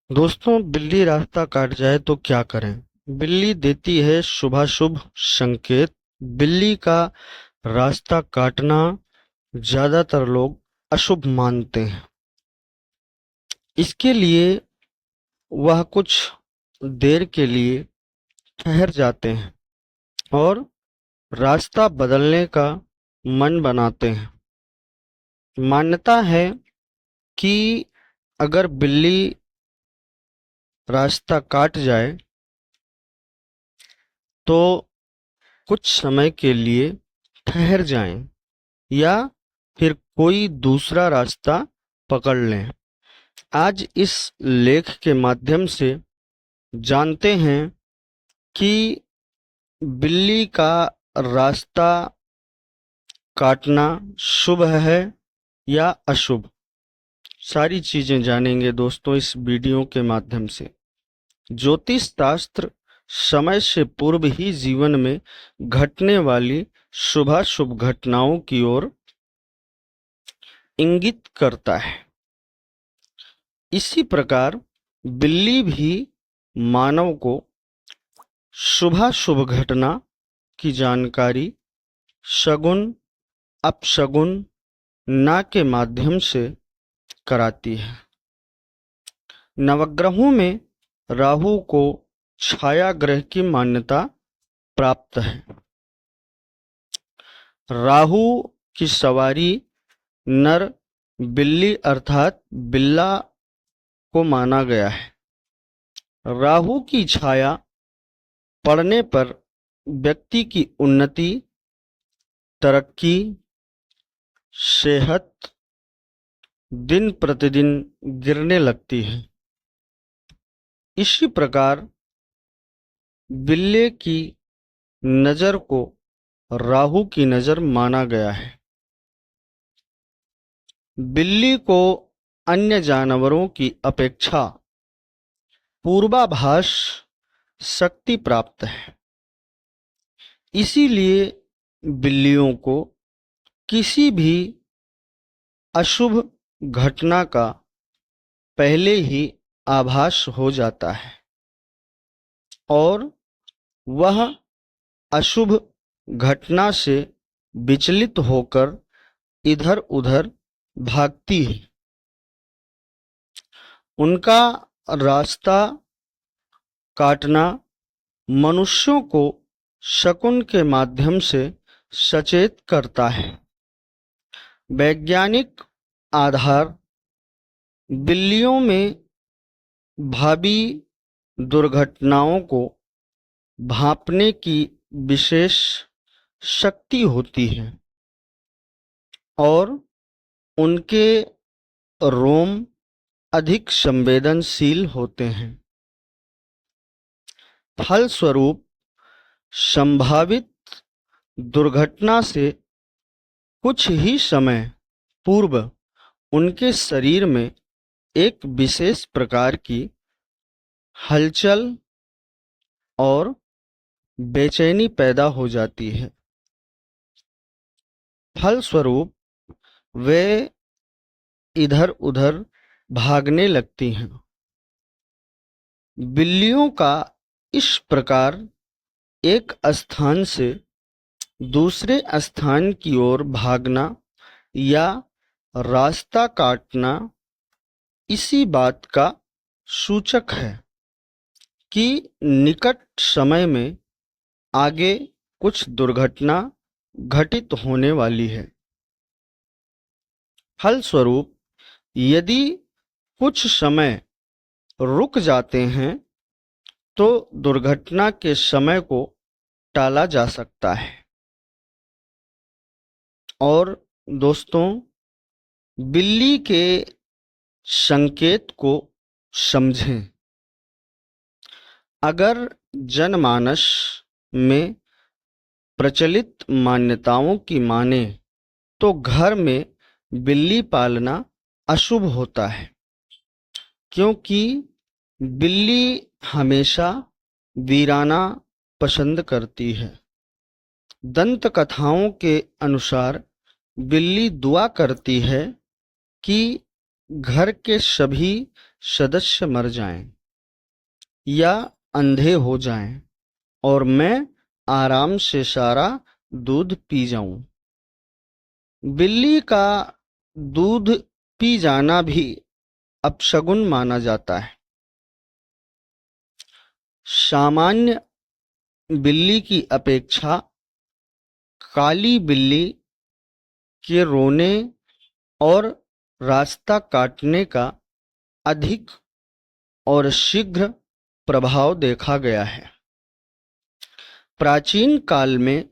दोस्तों, बिल्ली रास्ता काट जाए तो क्या करें। बिल्ली देती है शुभाशुभ संकेत। बिल्ली का रास्ता काटना ज्यादातर लोग अशुभ मानते हैं। इसके लिए वह कुछ देर के लिए ठहर जाते हैं और रास्ता बदलने का मन बनाते हैं। मान्यता है कि अगर बिल्ली रास्ता काट जाए तो कुछ समय के लिए ठहर जाएं या फिर कोई दूसरा रास्ता पकड़ लें। आज इस लेख के माध्यम से जानते हैं कि बिल्ली का रास्ता काटना शुभ है या अशुभ। सारी चीजें जानेंगे दोस्तों इस वीडियो के माध्यम से। ज्योतिष शास्त्र समय से पूर्व ही जीवन में घटने वाली शुभाशुभ घटनाओं की ओर इंगित करता है। इसी प्रकार बिल्ली भी मानव को शुभाशुभ घटना की जानकारी शगुन अपशगुन ना के माध्यम से कराती है। नवग्रहों में राहु को छाया ग्रह की मान्यता प्राप्त है। राहु की सवारी नर बिल्ली अर्थात बिल्ला को माना गया है। राहु की छाया पड़ने पर व्यक्ति की उन्नति, तरक्की, सेहत दिन प्रतिदिन गिरने लगती है। इसी प्रकार बिल्ले की नजर को राहु की नजर माना गया है। बिल्ली को अन्य जानवरों की अपेक्षा पूर्वाभास शक्ति प्राप्त है। इसीलिए बिल्लियों को किसी भी अशुभ घटना का पहले ही आभास हो जाता है और वह अशुभ घटना से विचलित होकर इधर उधर भागती है। उनका रास्ता काटना मनुष्यों को शकुन के माध्यम से सचेत करता है। वैज्ञानिक आधार बिल्लियों में भावी दुर्घटनाओं को भांपने की विशेष शक्ति होती है और उनके रोम अधिक संवेदनशील होते हैं। फलस्वरूप संभावित दुर्घटना से कुछ ही समय पूर्व उनके शरीर में एक विशेष प्रकार की हलचल और बेचैनी पैदा हो जाती है। फलस्वरूप वे इधर उधर भागने लगती हैं। बिल्लियों का इस प्रकार एक स्थान से दूसरे स्थान की ओर भागना या रास्ता काटना इसी बात का सूचक है कि निकट समय में आगे कुछ दुर्घटना घटित होने वाली है। फलस्वरूप यदि कुछ समय रुक जाते हैं तो दुर्घटना के समय को टाला जा सकता है। और दोस्तों, बिल्ली के संकेत को समझें। अगर जनमानस में प्रचलित मान्यताओं की माने तो घर में बिल्ली पालना अशुभ होता है, क्योंकि बिल्ली हमेशा वीराना पसंद करती है। दंत कथाओं के अनुसार बिल्ली दुआ करती है कि घर के सभी सदस्य मर जाएं या अंधे हो जाएं और मैं आराम से सारा दूध पी जाऊं। बिल्ली का दूध पी जाना भी अपशगुन माना जाता है। सामान्य बिल्ली की अपेक्षा काली बिल्ली के रोने और रास्ता काटने का अधिक और शीघ्र प्रभाव देखा गया है। प्राचीन काल में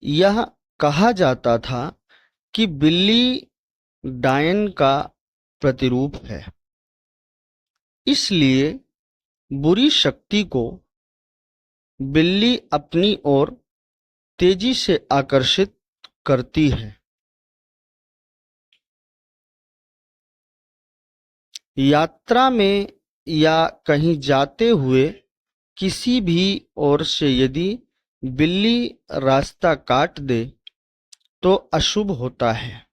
यह कहा जाता था कि बिल्ली डायन का प्रतिरूप है, इसलिए बुरी शक्ति को बिल्ली अपनी ओर तेजी से आकर्षित करती है। यात्रा में या कहीं जाते हुए किसी भी ओर से यदि बिल्ली रास्ता काट दे तो अशुभ होता है।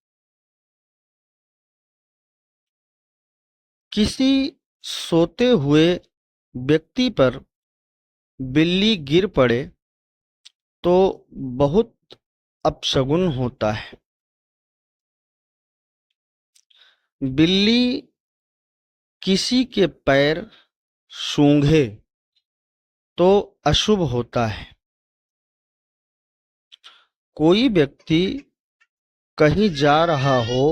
किसी सोते हुए व्यक्ति पर बिल्ली गिर पड़े तो बहुत अपशगुन होता है। बिल्ली किसी के पैर सूंघे तो अशुभ होता है। कोई व्यक्ति कहीं जा रहा हो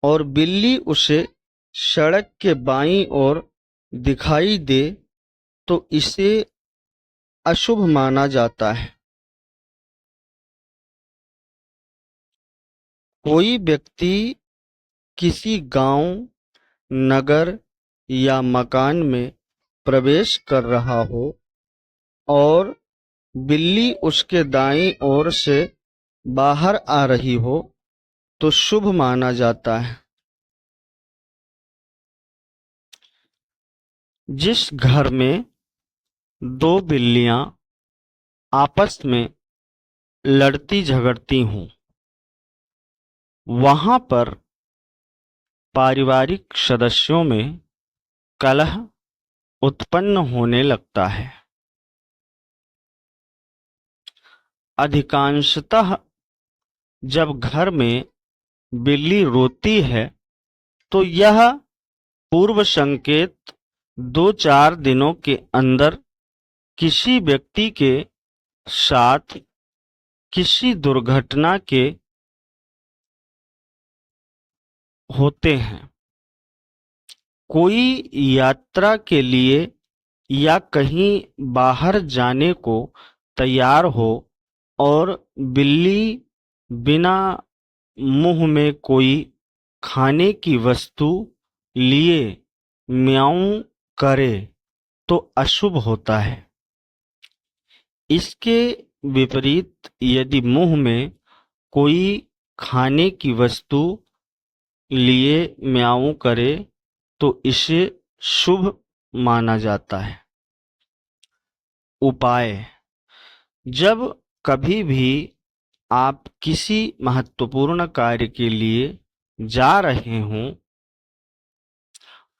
और बिल्ली उसे सड़क के बाईं ओर दिखाई दे तो इसे अशुभ माना जाता है। कोई व्यक्ति किसी गांव, नगर या मकान में प्रवेश कर रहा हो और बिल्ली उसके दाईं ओर से बाहर आ रही हो तो शुभ माना जाता है। जिस घर में दो बिल्लियां आपस में लड़ती झगड़ती हों, वहां पर पारिवारिक सदस्यों में कलह उत्पन्न होने लगता है। अधिकांशतः जब घर में बिल्ली रोती है तो यह पूर्व संकेत 2-4 दिनों के अंदर किसी व्यक्ति के साथ किसी दुर्घटना के होते हैं। कोई यात्रा के लिए या कहीं बाहर जाने को तैयार हो और बिल्ली बिना मुंह में कोई खाने की वस्तु लिए म्याऊं करे तो अशुभ होता है। इसके विपरीत यदि मुंह में कोई खाने की वस्तु लिए म्याऊं करे तो इसे शुभ माना जाता है। उपाय: जब कभी भी आप किसी महत्वपूर्ण कार्य के लिए जा रहे हों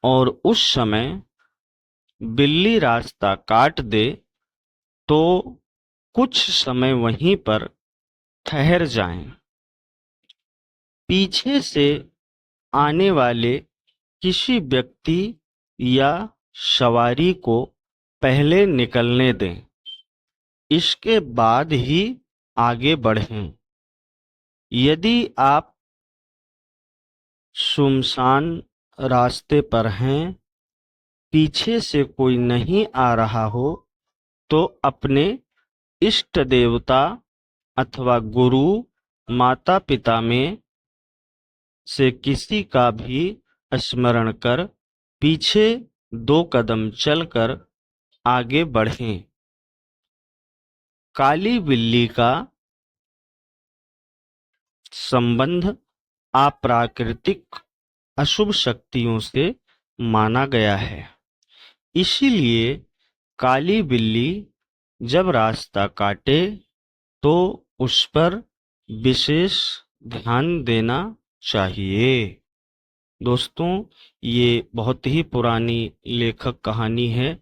और उस समय बिल्ली रास्ता काट दे तो कुछ समय वहीं पर ठहर जाएं। पीछे से आने वाले किसी व्यक्ति या सवारी को पहले निकलने दें, इसके बाद ही आगे बढ़ें। यदि आप सुनसान रास्ते पर हैं, पीछे से कोई नहीं आ रहा हो तो अपने इष्ट देवता अथवा गुरु, माता पिता में से किसी का भी स्मरण कर पीछे 2 कदम चलकर आगे बढ़ें। काली बिल्ली का संबंध अप्राकृतिक अशुभ शक्तियों से माना गया है। इसीलिए काली बिल्ली जब रास्ता काटे तो उस पर विशेष ध्यान देना चाहिए। दोस्तों, ये बहुत ही पुरानी लेखक कहानी है